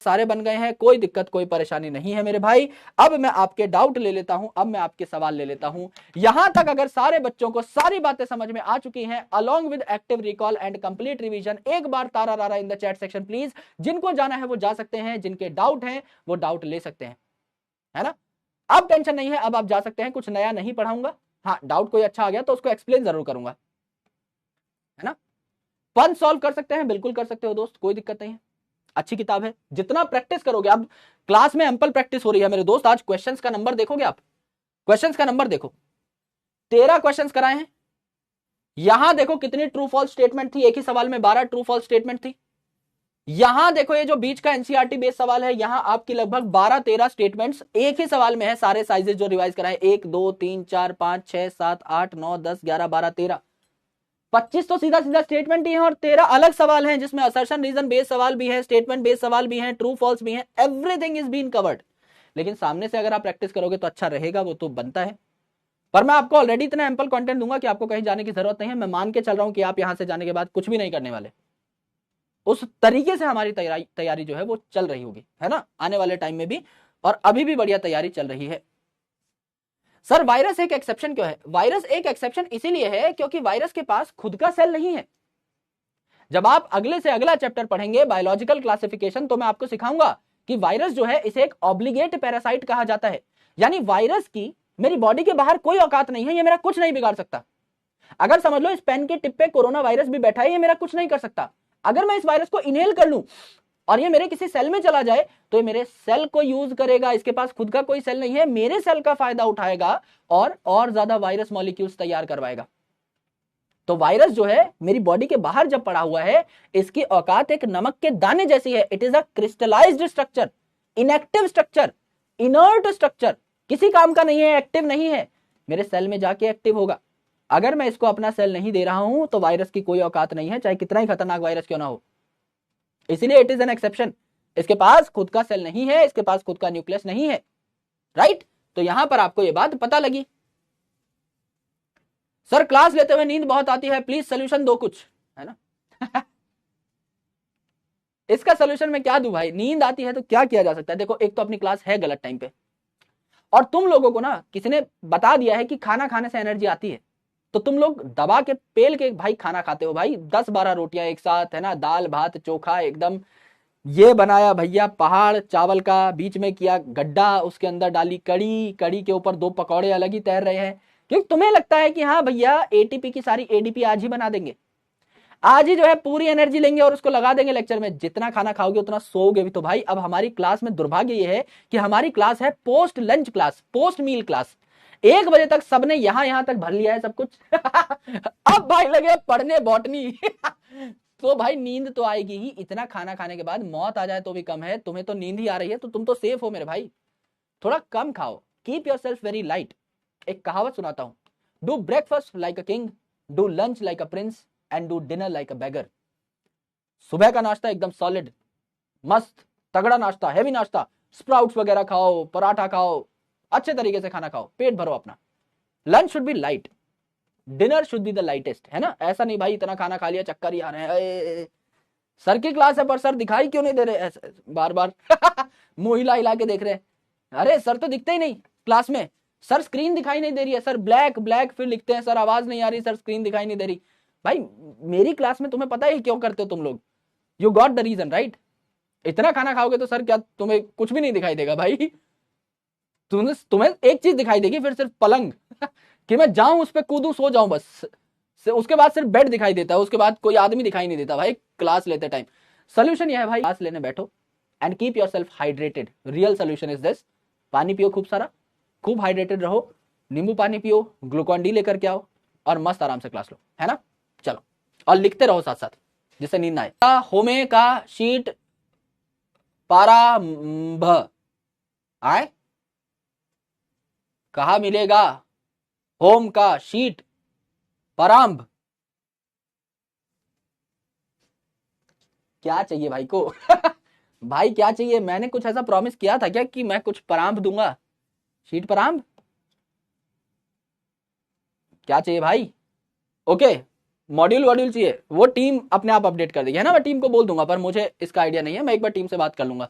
सारे बन गए हैं, कोई दिक्कत कोई परेशानी नहीं है मेरे भाई। अब मैं आपके डाउट ले लेता हूं, अब मैं आपके सवाल ले लेता हूं। यहां तक अगर सारे बच्चों को सारी बातें समझ में आ चुकी हैं, along with active recall and complete revision, एक बार तारा रारा in the chat section please. जिनको जाना है वो जा सकते हैं, जिनके डाउट हैं वो डाउट ले सकते हैं, है ना। अब टेंशन नहीं है, अब आप जा सकते हैं, कुछ नया नहीं पढ़ाऊंगा। हाँ, डाउट कोई अच्छा आ गया तो उसको एक्सप्लेन जरूर करूंगा, है ना। पंच सॉल्व कर सकते हैं, बिल्कुल कर सकते हो दोस्त, कोई दिक्कत नहीं है। अच्छी किताब है, जितना प्रैक्टिस करोगे। अब क्लास में एम्पल प्रैक्टिस हो रही है मेरे दोस्त। आज क्वेश्चंस का नंबर देखोगे आप, क्वेश्चंस का नंबर देखो, 13 क्वेश्चंस कराए हैं। यहां देखो कितनी ट्रू फॉल्स स्टेटमेंट थी, एक ही सवाल में 12 ट्रू फॉल्स स्टेटमेंट थी। यहां देखो ये जो बीच का एनसीईआरटी बेस्ड सवाल है, यहां आपकी लगभग 12-13 स्टेटमेंट्स एक ही सवाल में है। सारे साइजेस जो रिवाइज कराए, 1 2 3 4 5 6 7 8 9 10 11 12 13, 25 तो सीधा सीधा स्टेटमेंट ही है, और 13 अलग सवाल हैं जिसमें असर्शन रीजन बेस्ड सवाल भी है, स्टेटमेंट बेस्ड सवाल भी है, ट्रू फॉल्स भी है, एवरीथिंग इज बीन कवर्ड। लेकिन सामने से अगर आप प्रैक्टिस करोगे तो अच्छा रहेगा, वो तो बनता है। पर मैं आपको ऑलरेडी इतना एम्पल कंटेंट दूंगा कि आपको कहीं जाने की जरूरत नहीं है। मैं मान के चल रहा हूं कि आप यहां से जाने के बाद कुछ भी नहीं करने वाले। उस तरीके से हमारी तैयारी जो है वो चल रही होगी, है ना, आने वाले टाइम में भी, और अभी भी बढ़िया तैयारी चल रही है। सर वायरस एक एक्सेप्शन क्यों है? वायरस एक एक्सेप्शन इसीलिए है क्योंकि वायरस के पास खुद का सेल नहीं है। जब आप अगले से अगला चैप्टर पढ़ेंगे बायोलॉजिकल क्लासिफिकेशन, तो मैं आपको सिखाऊंगा कि वायरस जो है इसे एक ऑब्लिगेट पैरासाइट कहा जाता है। यानी वायरस की मेरी बॉडी के बाहर कोई औकात नहीं है, ये मेरा कुछ नहीं बिगाड़ सकता। अगर समझ लो इस पेन के टिप पे कोरोना वायरस भी बैठा है, ये मेरा कुछ नहीं कर सकता। अगर मैं इस वायरस को इनहेल कर लूं और ये मेरे किसी सेल में चला जाए, तो ये मेरे सेल को यूज करेगा। इसके पास खुद का कोई सेल नहीं है, मेरे सेल का फायदा उठाएगा और ज्यादा वायरस मॉलिक्यूल्स तैयार करवाएगा। तो वायरस जो है मेरी बॉडी के बाहर जब पड़ा हुआ है, इसकी औकात एक नमक के दाने जैसी है। It is a crystallised structure, inactive structure, inert structure, किसी काम का नहीं है, एक्टिव नहीं है। मेरे सेल में जाके एक्टिव होगा। अगर मैं इसको अपना सेल नहीं दे रहा हूं तो वायरस की कोई औकात नहीं है, चाहे कितना ही खतरनाक वायरस क्यों ना हो। इसीलिए इट इज एन एक्सेप्शन। इसके पास खुद का सेल नहीं है, इसके पास खुद का न्यूक्लियस नहीं है, राइट। तो यहां पर आपको यह बात पता लगी। सर क्लास लेते हुए नींद बहुत आती है, प्लीज सोल्यूशन दो कुछ, है ना। इसका सोल्यूशन मैं क्या दूं भाई? नींद आती है तो क्या किया जा सकता है? देखो, एक तो अपनी क्लास है गलत टाइम पे, और तुम लोगों को ना किसी ने बता दिया है कि खाना खाने से एनर्जी आती है, तो तुम लोग दबा के पेल के भाई खाना खाते हो भाई, 10-12 रोटियां एक साथ, है ना, दाल भात चोखा एकदम। ये बनाया भैया पहाड़ चावल का, बीच में किया गड्ढा, उसके अंदर डाली कड़ी, कड़ी के ऊपर 2 पकौड़े अलग ही तैर रहे हैं, क्योंकि तुम्हें लगता है कि हाँ भैया एटीपी की सारी एडीपी आज ही बना देंगे, आज ही जो है पूरी एनर्जी लेंगे और उसको लगा देंगे लेक्चर में। जितना खाना खाओगे उतना सोओगे भी। तो भाई अब हमारी क्लास में दुर्भाग्य ये है कि हमारी क्लास है पोस्ट लंच क्लास, पोस्ट मील क्लास। 1 बजे तक सबने यहां तक भर लिया है सब कुछ। अब भाई लगे पढ़ने बॉटनी। तो भाई नींद तो आएगी ही, इतना खाना खाने के बाद मौत आ जाए तो भी कम है। तुम्हें तो नींद ही आ रही है तो तुम तो सेफ हो मेरे भाई। थोड़ा कम खाओ, keep yourself very light. एक कहावत सुनाता हूं, do breakfast like a king, do lunch like a prince, and do dinner like a beggar. सुबह का नाश्ता एकदम सॉलिड, मस्त तगड़ा नाश्ता, हैवी नाश्ता, स्प्राउट्स वगैरह खाओ, पराठा खाओ, अच्छे तरीके से खाना खाओ, पेट भरो अपना। Lunch should be light, dinner should be the lightest, है ना। ऐसा नहीं भाई इतना खाना खा लिया चक्कर ही आ रहे हैं। सर की क्लास है पर सर दिखाई क्यों नहीं दे रहे बार बार? मुंह हिला हिला के देख रहे हैं। अरे सर तो दिखते ही नहीं क्लास में, सर स्क्रीन दिखाई नहीं दे रही है, सर ब्लैक ब्लैक फिर लिखते हैं, सर आवाज नहीं आ रही, सर स्क्रीन दिखाई नहीं दे रही। भाई मेरी क्लास में तुम्हें पता है क्यों करते हो तुम लोग? You got the reason right. इतना खाना खाओगे तो सर क्या तुम्हें कुछ भी नहीं दिखाई देगा भाई? तुम्हें एक चीज दिखाई देगी, फिर सिर्फ पलंग। कि मैं जाऊं उस पर कूदूं सो जाऊं बस, उसके बाद सिर्फ बेड दिखाई देता है, उसके बाद कोई आदमी दिखाई नहीं देता भाई क्लास लेते टाइम। सोल्यूशन यह है भाई, क्लास लेने बैठो and keep your self hydrated. Real solution is this, पानी पियो खूब सारा, खूब हाइड्रेटेड रहो, नींबू पानी पियो, ग्लूकॉन डी लेकर के आओ और मस्त आराम से क्लास लो, है ना। चलो, और लिखते रहो साथ साथ जिससे नींद ना आए। होमे का शीट प्रारंभ आए, कहा मिलेगा होम का शीट प्रारंभ? क्या चाहिए भाई को? भाई क्या चाहिए? मैंने कुछ ऐसा प्रॉमिस किया था क्या कि मैं कुछ प्रारंभ दूंगा? शीट प्रारंभ क्या चाहिए भाई? ओके, मॉड्यूल वॉड्यूल चाहिए, वो टीम अपने आप अपडेट कर देगी, है ना। मैं टीम को बोल दूंगा, पर मुझे इसका आइडिया नहीं है, मैं एक बार टीम से बात कर लूंगा।